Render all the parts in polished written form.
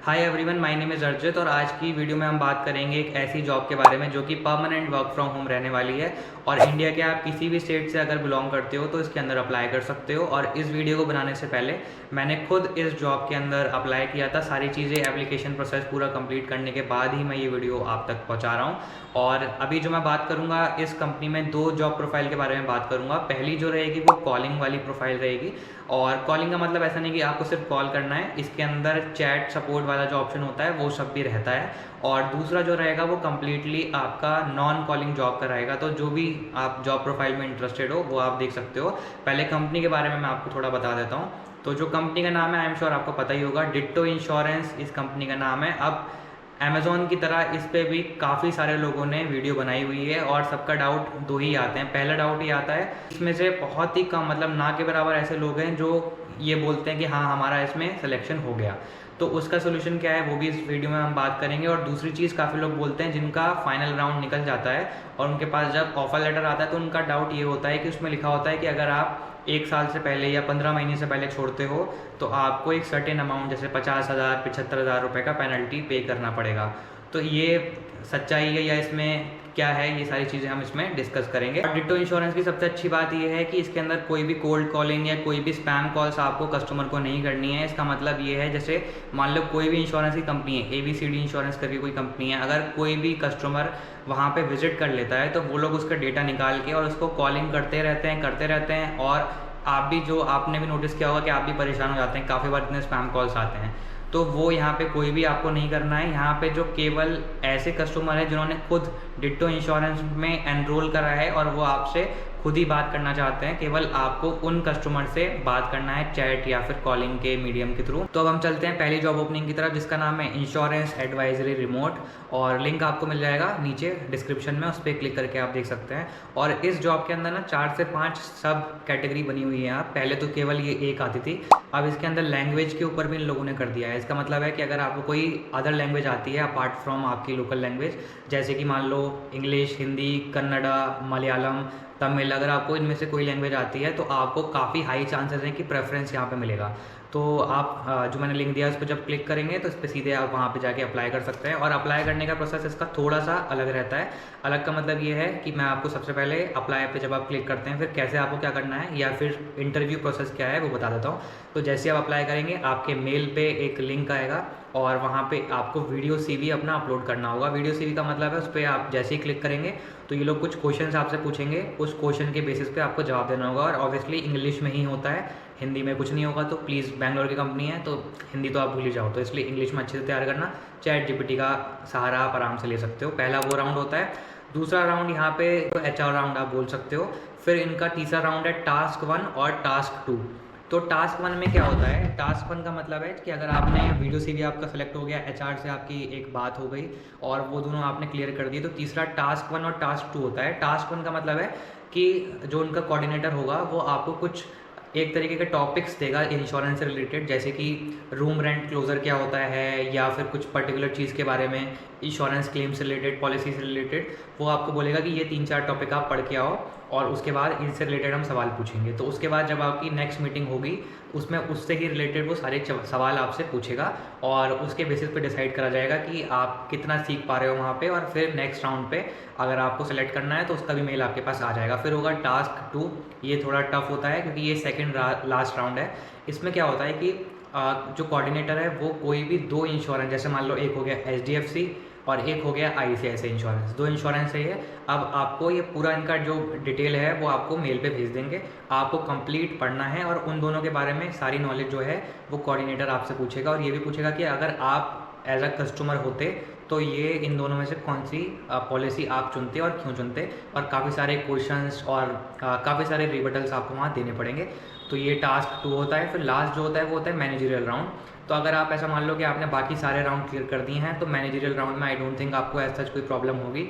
Hi everyone, my name is अर्जित और आज की वीडियो में हम बात करेंगे एक ऐसी जॉब के बारे में जो कि परमानेंट वर्क फ्रॉम होम रहने वाली है और इंडिया के आप किसी भी स्टेट से अगर बिलोंग करते हो तो इसके अंदर अप्लाई कर सकते हो। और इस वीडियो को बनाने से पहले मैंने खुद इस जॉब के अंदर अप्लाई किया था। सारी चीज़ें एप्लीकेशन प्रोसेस पूरा कंप्लीट करने के बाद ही मैं ये वीडियो आप तक पहुँचा रहा हूँ। और अभी जो मैं बात करूँगा इस कंपनी में दो जॉब प्रोफाइल के बारे में बात करूँगा। पहली जो रहेगी वो कॉलिंग वाली प्रोफाइल रहेगी। और कॉलिंग का मतलब ऐसा नहीं कि आपको सिर्फ कॉल करना है, इसके अंदर चैट सपोर्ट वाला जो ऑप्शन होता है वो सब भी रहता है। और दूसरा जो रहेगा वो कम्प्लीटली आपका नॉन कॉलिंग जॉब का रहेगा। तो जो भी आप जॉब प्रोफाइल में इंटरेस्टेड हो वो आप देख सकते हो। पहले कंपनी के बारे में मैं आपको थोड़ा बता देता हूँ। तो जो कंपनी का नाम है आई एम श्योर आपको पता ही होगा, डिट्टो इंश्योरेंस इस कंपनी का नाम है। अब अमेज़ॉन की तरह इस पे भी काफ़ी सारे लोगों ने वीडियो बनाई हुई है और सबका डाउट दो ही आते हैं। पहला डाउट ये आता है, इसमें से बहुत ही कम मतलब ना के बराबर ऐसे लोग हैं जो ये बोलते हैं कि हाँ हमारा इसमें सिलेक्शन हो गया। तो उसका सोल्यूशन क्या है वो भी इस वीडियो में हम बात करेंगे। और दूसरी चीज़, काफ़ी लोग बोलते हैं जिनका फाइनल राउंड निकल जाता है और उनके पास जब ऑफर लेटर आता है तो उनका डाउट ये होता है कि उसमें लिखा होता है कि अगर आप 1 साल से पहले या 15 महीने से पहले छोड़ते हो तो आपको एक सर्टेन अमाउंट जैसे 50,000 75,000 रुपये का पेनल्टी पे करना पड़ेगा। तो ये सच्चाई है या इसमें क्या है, ये सारी चीज़ें हम इसमें डिस्कस करेंगे। और डिट्टो इंश्योरेंस की सबसे अच्छी बात ये है कि इसके अंदर कोई भी कोल्ड कॉलिंग या कोई भी स्पैम कॉल्स आपको कस्टमर को नहीं करनी है। इसका मतलब ये है, जैसे मान लो कोई भी इंश्योरेंस की कंपनी है, ABCD इंश्योरेंस करके कोई कंपनी है, अगर कोई भी कस्टमर वहाँ पे विजिट कर लेता है तो वो लोग उसका डेटा निकाल के और उसको कॉलिंग करते रहते हैं। और आप भी, जो आपने भी नोटिस किया होगा कि आप भी परेशान हो जाते हैं, काफ़ी बार इतने स्पैम कॉल्स आते हैं। तो वो यहाँ पे कोई भी आपको नहीं करना है। यहाँ पे जो केवल ऐसे कस्टमर हैं जिन्होंने खुद डिट्टो इंश्योरेंस में एनरोल करा है और वो आपसे खुद ही बात करना चाहते हैं, केवल आपको उन कस्टमर से बात करना है चैट या फिर कॉलिंग के मीडियम के थ्रू। तो अब हम चलते हैं पहली जॉब ओपनिंग की तरफ, जिसका नाम है इंश्योरेंस एडवाइजरी रिमोट। और लिंक आपको मिल जाएगा नीचे डिस्क्रिप्शन में, उस पर क्लिक करके आप देख सकते हैं। और इस जॉब के अंदर ना 4 से 5 सब कैटेगरी बनी हुई है। आप पहले तो केवल ये एक आती थी, अब इसके अंदर लैंग्वेज के ऊपर भी इन लोगों ने कर दिया है। इसका मतलब है कि अगर आपको कोई अदर लैंग्वेज आती है अपार्ट फ्रॉम आपकी लोकल लैंग्वेज, जैसे कि मान लो इंग्लिश, हिंदी, कन्नड़ा, मलयालम, तमिल, अगर आपको इनमें से कोई लैंग्वेज आती है तो आपको काफ़ी हाई चांसेस हैं कि प्रेफरेंस यहाँ पे मिलेगा। तो आप जो मैंने लिंक दिया उस पर जब क्लिक करेंगे तो इस पर सीधे आप वहाँ पे जाके अप्लाई कर सकते हैं। और अप्लाई करने का प्रोसेस इसका थोड़ा सा अलग रहता है। अलग का मतलब ये है कि मैं आपको सबसे पहले अप्लाई पे जब आप क्लिक करते हैं फिर कैसे आपको क्या करना है या फिर इंटरव्यू प्रोसेस क्या है वो बता देता हूँ। तो जैसे आप अप्लाई करेंगे आपके मेल पे एक लिंक आएगा और वहाँ पे आपको वीडियो CV अपना अपलोड करना होगा। वीडियो CV का मतलब है उस पर आप जैसे ही क्लिक करेंगे तो ये लोग कुछ क्वेश्चंस आपसे पूछेंगे, उस क्वेश्चन के बेसिस पे आपको जवाब देना होगा। और ऑब्वियसली इंग्लिश में ही होता है, हिंदी में कुछ नहीं होगा। तो प्लीज़, बैंगलोर की कंपनी है तो हिंदी तो आप भूल ही जाओ, तो इसलिए इंग्लिश में अच्छे से तैयार करना। चैट GPT का सहारा आप आराम से ले सकते हो। पहला वो राउंड होता है। दूसरा राउंड यहाँ पे HR राउंड आप बोल सकते हो। फिर इनका तीसरा राउंड है टास्क 1 और टास्क 2। तो टास्क 1 में क्या होता है, टास्क 1 का मतलब है कि अगर आपने वीडियो CV आपका सेलेक्ट हो गया, HR से आपकी एक बात हो गई और वो दोनों आपने क्लियर कर दी, तो तीसरा टास्क 1 और टास्क 2 होता है। टास्क 1 का मतलब है कि जो उनका कोऑर्डिनेटर होगा वो आपको कुछ एक तरीके के टॉपिक्स देगा इंश्योरेंस से रिलेटेड, जैसे कि रूम रेंट क्लोजर क्या होता है या फिर कुछ पर्टिकुलर चीज़ के बारे में, इंश्योरेंस क्लेम से रिलेटेड, पॉलिसी से रिलेटेड। वो आपको बोलेगा कि ये 3-4 टॉपिक आप पढ़ के आओ और उसके बाद इनसे रिलेटेड हम सवाल पूछेंगे। तो उसके बाद जब आपकी नेक्स्ट मीटिंग होगी उसमें उससे ही रिलेटेड वो सारे सवाल आपसे पूछेगा और उसके बेसिस पे डिसाइड करा जाएगा कि आप कितना सीख पा रहे हो वहाँ पे। और फिर नेक्स्ट राउंड पे अगर आपको सेलेक्ट करना है तो उसका भी मेल आपके पास आ जाएगा। फिर होगा टास्क 2। ये थोड़ा टफ होता है क्योंकि ये सेकंड लास्ट राउंड है। इसमें क्या होता है कि जो कोऑर्डिनेटर है वो कोई भी 2 इंश्योरेंस, जैसे मान लो एक हो गया HDFC और एक हो गया ICICI इंश्योरेंस, 2 इंश्योरेंस है ये। अब आपको ये पूरा इनका जो डिटेल है वो आपको मेल पे भेज देंगे, आपको कंप्लीट पढ़ना है और उन दोनों के बारे में सारी नॉलेज जो है वो कोऑर्डिनेटर आपसे पूछेगा। और ये भी पूछेगा कि अगर आप एज अ कस्टमर होते तो ये इन दोनों में से कौन सी पॉलिसी आप चुनते और क्यों चुनते। और काफ़ी सारे क्वेश्चंस और काफ़ी सारे रिबटल्स आपको वहाँ देने पड़ेंगे। तो ये टास्क 2 होता है। फिर लास्ट जो होता है वो होता है मैनेजरियल राउंड। तो अगर आप ऐसा मान लो कि आपने बाकी सारे राउंड क्लियर कर दिए हैं तो मैनेजरियल राउंड में आई डोंट थिंक आपको ऐसा कोई प्रॉब्लम होगी।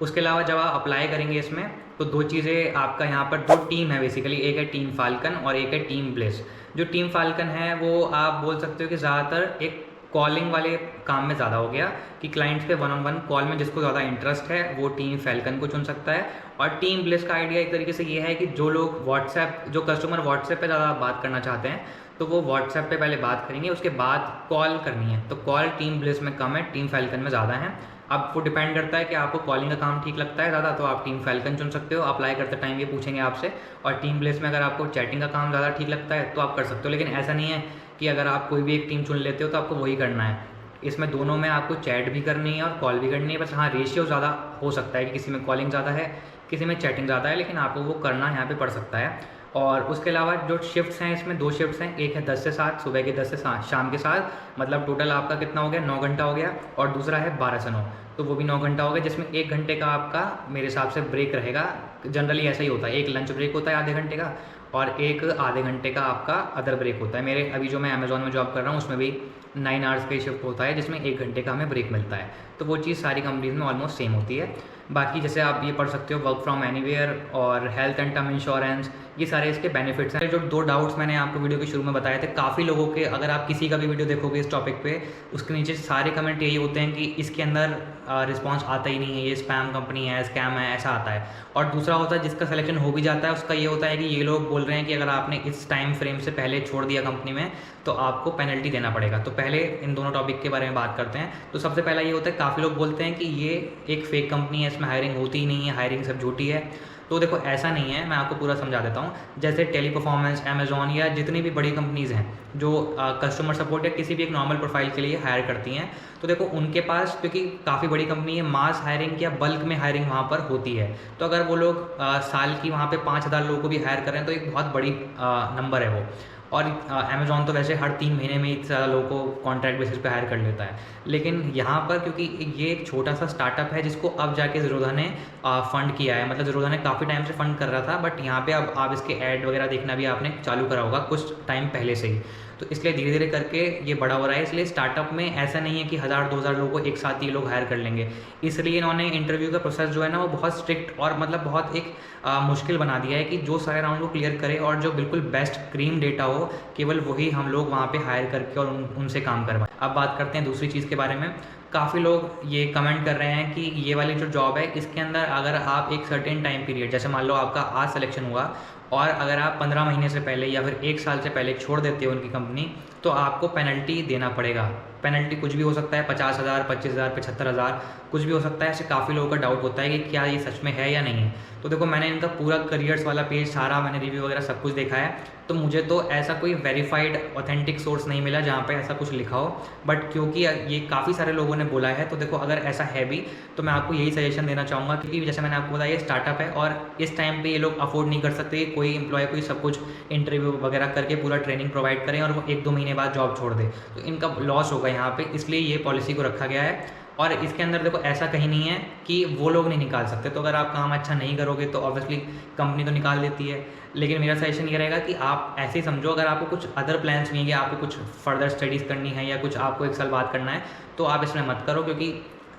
उसके अलावा जब आप अप्लाई करेंगे इसमें तो 2 चीज़ें आपका यहाँ पर, 2 टीम है बेसिकली, एक है टीम फाल्कन और एक है टीम ब्लेस। जो टीम फाल्कन है वो आप बोल सकते हो कि ज़्यादातर एक कॉलिंग वाले काम में ज़्यादा हो गया कि क्लाइंट्स पे 1-on-1 कॉल में जिसको ज़्यादा इंटरेस्ट है वो टीम फैल्कन को चुन सकता है। और टीम ब्लिस का आइडिया एक तरीके से ये है कि जो लोग जो कस्टमर व्हाट्सएप पे ज़्यादा बात करना चाहते हैं तो वो व्हाट्सएप पे पहले बात करेंगे, उसके बाद कॉल करनी है। तो कॉल टीम ब्लिस में कम है, टीम फैल्कन में ज़्यादा है। अब वो डिपेंड करता है कि आपको कॉलिंग का काम ठीक लगता है ज़्यादा तो आप टीम फैल्कन चुन सकते हो, अप्लाई करते टाइम ये पूछेंगे आपसे। और टीम ब्लिस में अगर आपको चैटिंग का काम ज़्यादा ठीक लगता है तो आप कर सकते हो, लेकिन ऐसा नहीं है कि अगर आप कोई भी एक टीम चुन लेते हो तो आपको वही करना है। इसमें दोनों में आपको चैट भी करनी है और कॉल भी करनी है, बस हाँ रेशियो ज़्यादा हो सकता है कि किसी में कॉलिंग ज़्यादा है, किसी में चैटिंग ज़्यादा है, लेकिन आपको वो करना यहाँ पे पड़ सकता है। और उसके अलावा जो शिफ्ट्स हैं, इसमें 2 शिफ्ट्स हैं, एक है 10 से 7, सुबह के 10 से शाम के 7, मतलब टोटल आपका कितना हो गया, 9 घंटा हो गया। और दूसरा है 12 से 9, तो वो भी 9 घंटा हो गया, जिसमें 1 घंटे का आपका मेरे हिसाब से ब्रेक रहेगा। जनरली ऐसा ही होता है, एक लंच ब्रेक होता है आधे घंटे का और एक आधे घंटे का आपका अदर ब्रेक होता है। मेरे अभी जो मैं अमेज़ॉन में जॉब कर रहा हूँ उसमें भी 9 आवर्स का शिफ्ट होता है, जिसमें 1 घंटे का हमें ब्रेक मिलता है। तो वो चीज़ सारी कंपनीज में ऑलमोस्ट सेम होती है। बाकी जैसे आप ये पढ़ सकते हो वर्क फ्रॉम एनीवेयर और हेल्थ एंड टर्म इंश्योरेंस, ये सारे इसके बेनिफिट्स हैं। जो 2 डाउट्स मैंने आपको वीडियो के शुरू में बताए थे, काफ़ी लोगों के, अगर आप किसी का भी वीडियो देखोगे इस टॉपिक पे, उसके नीचे सारे कमेंट यही होते हैं कि इसके अंदर रिस्पांस आता ही नहीं है, ये स्पैम कंपनी है, स्कैम है, ऐसा आता है। और दूसरा होता है जिसका सिलेक्शन हो भी जाता है उसका ये होता है कि ये लोग बोल रहे हैं कि अगर आपने इस टाइम फ्रेम से पहले छोड़ दिया कंपनी में तो आपको पेनल्टी देना पड़ेगा। तो पहले इन दोनों टॉपिक के बारे में बात करते हैं। तो सबसे पहला ये होता है, काफ़ी लोग बोलते हैं कि ये एक फेक कंपनी है, इसमें हायरिंग होती ही नहीं है, हायरिंग सब झूठी है। तो देखो ऐसा नहीं है, मैं आपको पूरा समझा देता हूँ। जैसे टेली परफॉर्मेंस, अमेज़ॉन या जितनी भी बड़ी कंपनीज़ हैं जो कस्टमर सपोर्ट या किसी भी एक नॉर्मल प्रोफाइल के लिए हायर करती हैं, तो देखो उनके पास, क्योंकि काफ़ी बड़ी कंपनी है, मास हायरिंग या बल्क में हायरिंग वहाँ पर होती है। तो अगर वो लोग साल की वहाँ पे 5,000 लोगों को भी हायर कर रहे हैं तो एक बहुत बड़ी नंबर है वो। और अमेज़ॉन तो वैसे हर 3 महीने में इतने ज़्यादा लोगों को कॉन्ट्रैक्ट बेसिस पे हायर कर लेता है। लेकिन यहाँ पर क्योंकि ये एक छोटा सा स्टार्टअप है जिसको अब जाके ज़ीरोधा ने फ़ंड किया है, मतलब ज़ीरोधा ने काफ़ी टाइम से फ़ंड कर रहा था, बट यहाँ पे अब आप इसके ऐड वगैरह देखना भी आपने चालू करा होगा कुछ टाइम पहले से ही। तो इसलिए धीरे धीरे करके ये बड़ा हो रहा है। इसलिए स्टार्टअप में ऐसा नहीं है कि 1000-2000 लोगों को एक साथ ये लोग हायर कर लेंगे। इसलिए इन्होंने इंटरव्यू का प्रोसेस जो है ना वो बहुत स्ट्रिक्ट और मतलब बहुत एक मुश्किल बना दिया है कि जो सारे राउंड को क्लियर करे और जो बिल्कुल बेस्ट क्रीम डेटा हो, केवल वही हम लोग वहाँ पे हायर करके और उनसे काम करवाएं। अब बात करते हैं दूसरी चीज़ के बारे में। काफ़ी लोग ये कमेंट कर रहे हैं कि ये वाली जो जॉब है इसके अंदर अगर आप एक सर्टेन टाइम पीरियड, जैसे मान लो आपका आज सिलेक्शन हुआ और अगर आप 15 महीने से पहले या फिर 1 साल से पहले छोड़ देते हो उनकी कंपनी, तो आपको पेनल्टी देना पड़ेगा। पेनल्टी कुछ भी हो सकता है, 50,000, 25,000, 75,000, कुछ भी हो सकता है। ऐसे काफ़ी लोगों का डाउट होता है कि क्या ये सच में है या नहीं है। तो देखो मैंने इनका पूरा करियर्स वाला पेज सारा मैंने रिव्यू वगैरह सब कुछ देखा है, तो मुझे तो ऐसा कोई वेरीफाइड ऑथेंटिक सोर्स नहीं मिला जहाँ पे ऐसा कुछ लिखा हो। बट क्योंकि ये काफ़ी सारे लोगों ने बोला है, तो देखो अगर ऐसा है भी तो मैं आपको यही सजेशन देना चाहूँगा, क्योंकि जैसे मैंने आपको बताया ये स्टार्टअप है और इस टाइम पे ये लोग अफोर्ड नहीं कर सकते कोई एम्प्लॉय को सब कुछ इंटरव्यू वगैरह करके पूरा ट्रेनिंग प्रोवाइड करें और वो 1-2 महीने बाद जॉब छोड़ दे, तो इनका लॉस होगा यहाँ पे। इसलिए ये पॉलिसी को रखा गया है। और इसके अंदर देखो ऐसा कहीं नहीं है कि वो लोग नहीं निकाल सकते। तो अगर आप काम अच्छा नहीं करोगे तो ऑब्वियसली कंपनी तो निकाल देती है। लेकिन मेरा सजेशन ये रहेगा कि आप ऐसे ही समझो, अगर आपको कुछ अदर प्लान्स नहीं है, आपको कुछ फर्दर स्टडीज़ करनी है या कुछ आपको 1 साल बाद करना है, तो आप इसमें मत करो। क्योंकि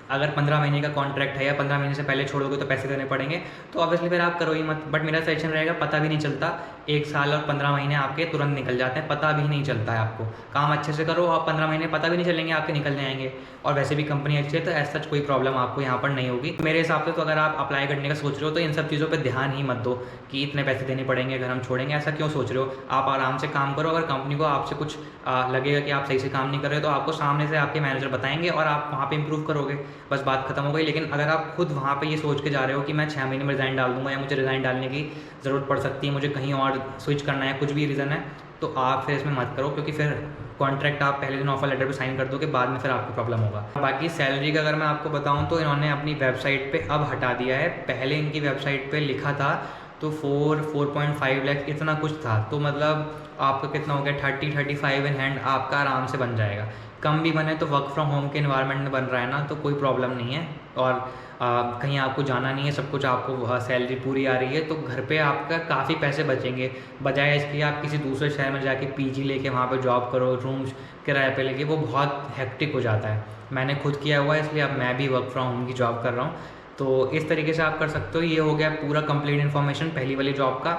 अगर 15 महीने का कॉन्ट्रैक्ट है या 15 महीने से पहले छोड़ोगे तो पैसे देने पड़ेंगे, तो ऑब्वियसली फिर आप करो ही मत। बट मेरा सजेशन रहेगा, पता भी नहीं चलता, 1 साल और 15 महीने आपके तुरंत निकल जाते हैं, पता भी नहीं चलता है आपको। काम अच्छे से करो और 15 महीने पता भी नहीं चलेंगे आपके, निकल जाएंगे। और वैसे भी कंपनी अच्छी है तो ऐसा सच कोई प्रॉब्लम आपको यहाँ पर नहीं होगी मेरे हिसाब से। तो अगर आप अप्लाई करने का सोच रहे हो तो इन सब चीज़ों पर ध्यान ही मत दो कि इतने पैसे देने पड़ेंगे अगर हम छोड़ेंगे, ऐसा क्यों सोच रहे हो। आप आराम से काम करो। अगर कंपनी को आपसे कुछ लगेगा कि आप सही से काम नहीं कर रहे हो तो आपको सामने से आपके मैनेजर बताएंगे और आप वहाँ पे इंप्रूव करोगे, बस बात खत्म हो गई। लेकिन अगर आप खुद वहाँ पे ये सोच के जा रहे हो कि मैं 6 महीने में रिज़ाइन डाल दूंगा या मुझे रिज़ाइन डालने की ज़रूरत पड़ सकती है, मुझे कहीं और स्विच करना है, कुछ भी रीज़न है, तो आप फिर इसमें मत करो। क्योंकि फिर कॉन्ट्रैक्ट आप पहले दिन ऑफर लेटर पे साइन कर दोगे, बाद में फिर आपको प्रॉब्लम होगा। बाकी सैलरी का अगर मैं आपको बताऊं तो इन्होंने अपनी वेबसाइट पे अब हटा दिया है। पहले इनकी वेबसाइट पे लिखा था तो 4.5 लाख इतना कुछ था। तो मतलब आपका कितना हो गया, 30-35 इन हैंड आपका आराम से बन जाएगा। कम भी बने तो वर्क फ्रॉम होम के इन्वायरमेंट में बन रहा है ना, तो कोई प्रॉब्लम नहीं है। और कहीं आपको जाना नहीं है, सब कुछ आपको सैलरी पूरी आ रही है, तो घर पे आपका काफ़ी पैसे बचेंगे। बजाय इसके आप किसी दूसरे शहर में जाके पीजी लेके वहाँ पे जॉब करो, रूम्स किराए पे लेके, वो बहुत हेक्टिक हो जाता है। मैंने खुद किया हुआ है, इसलिए अब मैं भी वर्क फ्रॉम होम की जॉब कर रहा हूँ। तो इस तरीके से आप कर सकते हो। ये हो गया पूरा कंप्लीट इन्फॉर्मेशन पहली वाली जॉब का।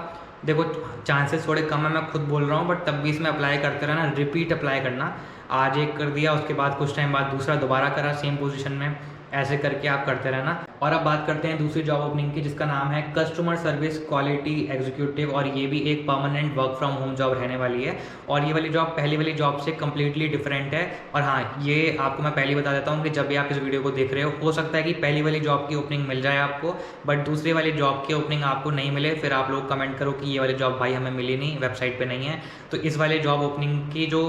देखो चांसेस थोड़े कम है, मैं खुद बोल रहा हूँ, बट तब भी इसमें अप्लाई करते रहना, रिपीट अप्लाई करना। आज एक कर दिया, उसके बाद कुछ टाइम बाद दूसरा दोबारा करा सेम पोजीशन में, ऐसे करके आप करते रहना। और अब बात करते हैं दूसरी जॉब ओपनिंग की, जिसका नाम है कस्टमर सर्विस क्वालिटी एग्जीक्यूटिव, और ये भी एक permanent work from home job रहने वाली है। और ये वाली जॉब पहली वाली जॉब से कम्प्लीटली डिफरेंट है। और हाँ, ये आपको मैं पहले बता देता हूँ कि जब भी आप इस वीडियो को देख रहे हो सकता है कि पहली वाली जॉब की ओपनिंग मिल जाए आपको, बट दूसरी वाली जॉब की ओपनिंग आपको नहीं मिले, फिर आप लोग कमेंट करो कि ये वाली जॉब भाई हमें मिली नहीं, वेबसाइट पे नहीं है। तो इस वाले जॉब ओपनिंग की जो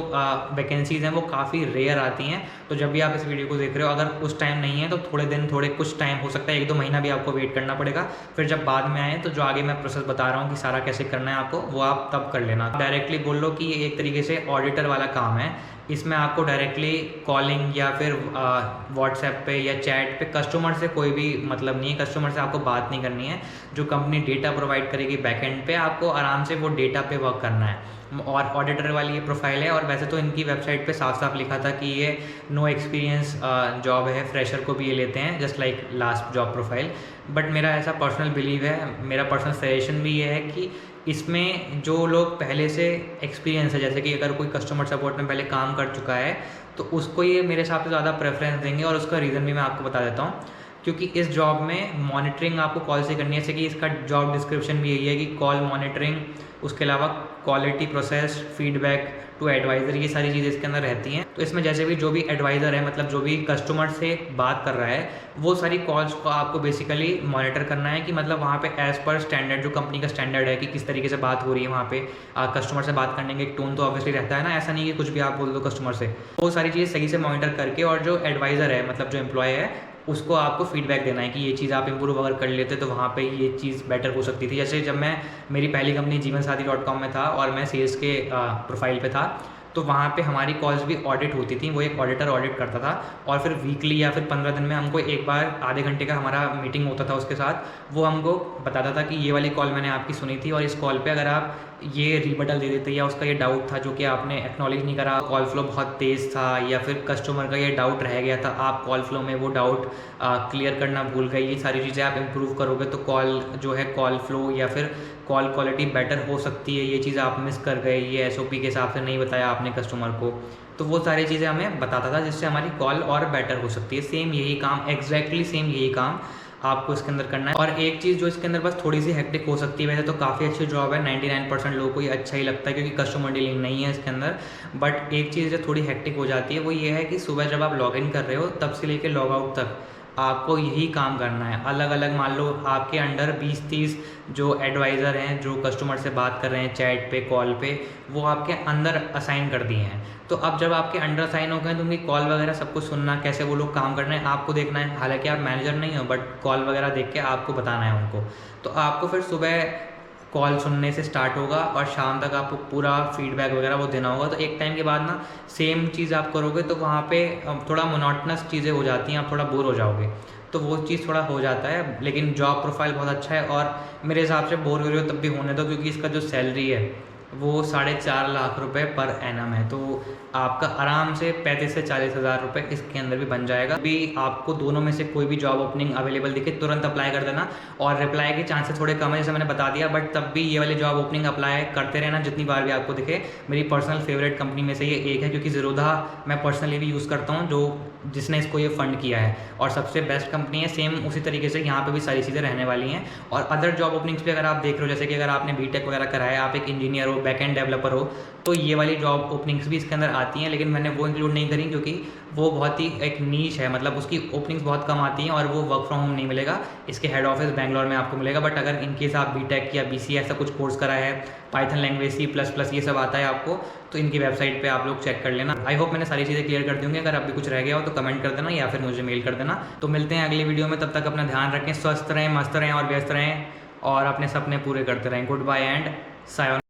वैकेंसीज़ हैं वो काफ़ी रेयर आती हैं। तो जब भी आप इस वीडियो को देख रहे हो, अगर उस टाइम नहीं है तो थोड़े कुछ टाइम हो सकता है, 1-2 महीना भी आपको वेट करना पड़ेगा। फिर जब बाद में आए तो जो आगे मैं प्रोसेस बता रहा हूँ कि सारा कैसे करना है आपको, वो आप तब कर लेना। डायरेक्टली बोल लो कि ये एक तरीके से ऑडिटर वाला काम है। इसमें आपको डायरेक्टली कॉलिंग या फिर व्हाट्सएप पे या चैट पे कस्टमर से कोई भी मतलब नहीं है, कस्टमर से आपको बात नहीं करनी है। जो कंपनी डेटा प्रोवाइड करेगी बैकएंड पे, आपको आराम से वो डेटा पे वर्क करना है। और ऑडिटर वाली ये प्रोफाइल है। और वैसे तो इनकी वेबसाइट पे साफ साफ लिखा था कि ये नो एक्सपीरियंस जॉब है, फ्रेशर को भी ये लेते हैं, just like last job profile. But मेरा ऐसा पर्सनल बिलीव है, मेरा पर्सनल सजेशन भी ये है कि इसमें जो लोग पहले से एक्सपीरियंस है, जैसे कि अगर कोई कस्टमर सपोर्ट में पहले काम कर चुका है, तो उसको ये मेरे हिसाब से ज़्यादा प्रेफरेंस देंगे। और उसका रीज़न भी मैं आपको बता देता हूँ। क्योंकि इस जॉब में मॉनिटरिंग आपको कॉल से करनी है, जैसे कि इसका जॉब डिस्क्रिप्शन भी यही है कि कॉल मॉनिटरिंग, उसके अलावा quality process, feedback to advisor, ये सारी चीज़ें इसके अंदर रहती हैं। तो इसमें जैसे भी जो भी एडवाइज़र है, मतलब जो भी कस्टमर से बात कर रहा है, वो सारी कॉल्स को आपको बेसिकली मॉनिटर करना है कि मतलब वहाँ पे एज़ पर स्टैंडर्ड, जो कंपनी का स्टैंडर्ड है कि किस तरीके से बात हो रही है वहाँ पे। कस्टमर से बात करने का एक टोन तो ऑब्वियसली रहता है ना, ऐसा नहीं कि कुछ भी आप बोल दो कस्टमर से। वो सारी चीज़ें सही से मॉनिटर करके, और जो एडवाइज़र है मतलब जो एम्प्लॉय है, उसको आपको फीडबैक देना है कि ये चीज़ आप इम्प्रूव अगर कर लेते तो वहाँ पे ये चीज़ बेटर हो सकती थी। जैसे जब मैं मेरी पहली कंपनी जीवनसाथी.com में था और मैं सेल्स के प्रोफाइल पे था, तो वहाँ पे हमारी कॉल्स भी ऑडिट होती थी। वो एक ऑडिटर ऑडिट करता था, और फिर वीकली या फिर 15 दिन में हमको एक बार आधे घंटे का हमारा मीटिंग होता था उसके साथ। वो हमको बताता था कि ये वाली कॉल मैंने आपकी सुनी थी, और इस कॉल पे अगर आप ये रिबटल दे देते, या उसका ये डाउट था जो कि आपने एक्नॉलेज नहीं करा, कॉल फ्लो बहुत तेज़ था, या फिर कस्टमर का ये डाउट रह गया था, आप कॉल फ्लो में वो डाउट क्लियर करना भूल गए, ये सारी चीज़ें आप इम्प्रूव करोगे तो कॉल जो है कॉल फ्लो या फिर कॉल क्वालिटी बेटर हो सकती है। ये चीज़ आप मिस कर गए, ये SOP के हिसाब से नहीं बताया आपने कस्टमर को, तो वो सारी चीज़ें हमें बताता था, जिससे हमारी कॉल और बेटर हो सकती है। सेम यही काम, एग्जैक्टली सेम यही काम आपको इसके अंदर करना है। और एक चीज़ जो इसके अंदर बस थोड़ी सी हेक्टिक हो सकती है, वैसे तो काफ़ी अच्छी जॉब है, 99% लोगों को ये अच्छा ही लगता है क्योंकि कस्टमर डीलिंग नहीं है इसके अंदर। बट एक चीज़ जो थोड़ी हेक्टिक हो जाती है वो ये है कि सुबह जब आप लॉग इन कर रहे हो तब से लेकर लॉग आउट तक आपको यही काम करना है। अलग अलग, मान लो आपके अंडर 20-30 जो एडवाइज़र हैं जो कस्टमर से बात कर रहे हैं चैट पे, कॉल पे, वो आपके अंदर असाइन कर दिए हैं। तो अब जब आपके अंडर असाइन हो गए तो उनकी कॉल वगैरह सब कुछ सुनना, कैसे वो लोग काम कर रहे हैं आपको देखना है। हालांकि आप मैनेजर नहीं हो, बट कॉल वगैरह देख के आपको बताना है उनको। तो आपको फिर सुबह कॉल सुनने से स्टार्ट होगा और शाम तक आपको पूरा फीडबैक वगैरह वो देना होगा। तो एक टाइम के बाद ना सेम चीज़ आप करोगे तो वहाँ पे थोड़ा मोनोटनस चीज़ें हो जाती हैं, आप थोड़ा बोर हो जाओगे, तो वो चीज़ थोड़ा हो जाता है। लेकिन जॉब प्रोफाइल बहुत अच्छा है, और मेरे हिसाब से बोर हो रहे हो तब भी होने दो, क्योंकि इसका जो सैलरी है वो 4.5 लाख रुपए पर एनम है। तो आपका आराम से 35 से 40 हज़ार रुपये इसके अंदर भी बन जाएगा। भी आपको दोनों में से कोई भी जॉब ओपनिंग अवेलेबल दिखे तुरंत अप्लाई कर देना, और रिप्लाई के चांसेस थोड़े कम है जैसे मैंने बता दिया, बट तब भी ये वाली जॉब ओपनिंग अप्लाई करते रहना जितनी बार भी आपको दिखे। मेरी पर्सनल फेवरेट कंपनी में से ये एक है, क्योंकि ज़ीरोधा मैं पर्सनली भी यूज़ करता हूँ, जो जिसने इसको ये फंड किया है, और सबसे बेस्ट कंपनी है। सेम उसी तरीके से यहाँ पे भी सारी चीज़ें रहने वाली हैं। और अदर जॉब ओपनिंग्स पे अगर आप देख रहे हो, जैसे कि अगर आपने बीटेक वगैरह करा है, आप एक इंजीनियर हो, बैकएंड डेवलपर हो, तो ये वाली जॉब ओपनिंग्स भी इसके अंदर आती हैं, लेकिन मैंने वो इंक्लूड नहीं करी क्योंकि वो बहुत ही एक नीश है, मतलब उसकी ओपनिंग्स बहुत कम आती हैं और वो वर्क फ्रॉम होम नहीं मिलेगा। इसके हेड ऑफिस बैंगलोर में आपको मिलेगा। बट अगर इनकेस आप बीटेक या BCA ऐसा कुछ कोर्स करा है, पाइथन लैंग्वेज, C++ ये सब आता है आपको, तो इनकी वेबसाइट पे आप लोग चेक कर लेना। आई होप मैंने सारी चीज़ें क्लियर कर दी होंगी। अगर अभी कुछ रह गया हो तो कमेंट कर देना या फिर मुझे मेल कर देना। तो मिलते हैं अगली वीडियो में, तब तक अपना ध्यान रखें, स्वस्थ रहें, मस्त रहें और व्यस्त रहें, और अपने सपने पूरे करते रहें। Goodbye and sayonara.